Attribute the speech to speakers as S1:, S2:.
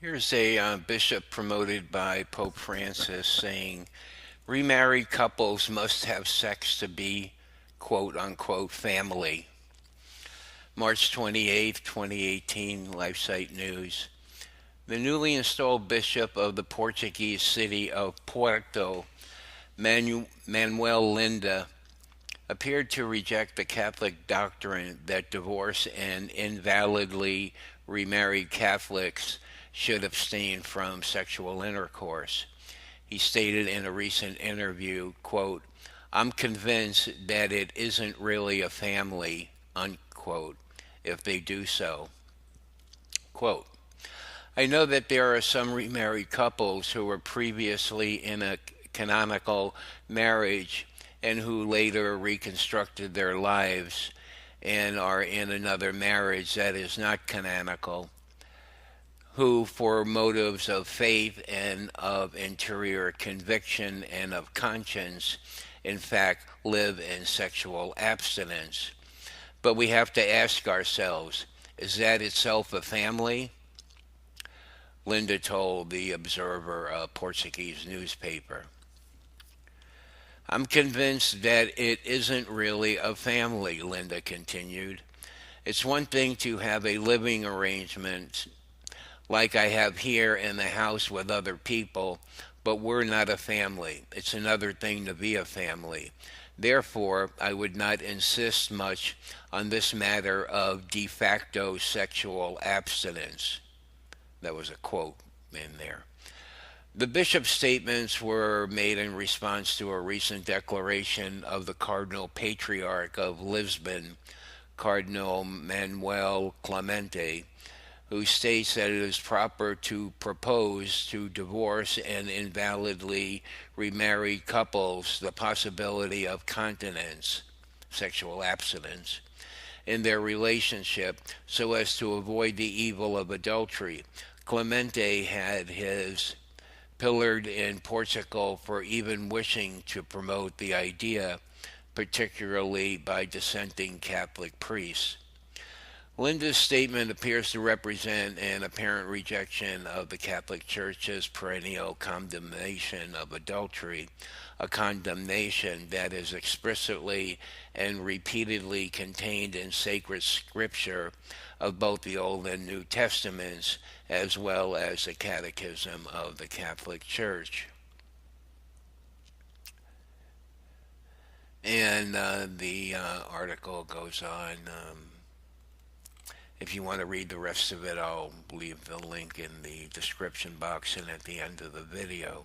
S1: Here's a bishop promoted by Pope Francis saying remarried couples must have sex to be quote unquote family. March 28, 2018, LifeSite News. The newly installed bishop of the Portuguese city of Porto, Manuel Linda, appeared to reject the Catholic doctrine that divorced and invalidly remarried Catholics should abstain from sexual intercourse. He stated in a recent interview, quote, I'm convinced that it isn't really a family, unquote, if they do so. Quote, I know that there are some remarried couples who were previously in a canonical marriage and who later reconstructed their lives and are in another marriage that is not canonical, who, for motives of faith and of interior conviction and of conscience, in fact, live in sexual abstinence. But we have to ask ourselves, is that itself a family? Linda told the Observer, a Portuguese newspaper. I'm convinced that it isn't really a family, Linda continued. It's one thing to have a living arrangement like I have here in the house with other people, but we're not a family. It's another thing to be a family. Therefore, I would not insist much on this matter of de facto sexual abstinence. That was a quote in there. The bishop's statements were made in response to a recent declaration of the Cardinal Patriarch of Lisbon, Cardinal Manuel Clemente, who states that it is proper to propose to divorce and invalidly remarried couples the possibility of continence, sexual abstinence, in their relationship so as to avoid the evil of adultery. Clemente had his pillared in Portugal for even wishing to promote the idea, particularly by dissenting Catholic priests. Linda's statement appears to represent an apparent rejection of the Catholic Church's perennial condemnation of adultery, a condemnation that is explicitly and repeatedly contained in sacred scripture of both the Old and New Testaments, as well as the Catechism of the Catholic Church. And the article goes on. If you want to read the rest of it, I'll leave the link in the description box and at the end of the video.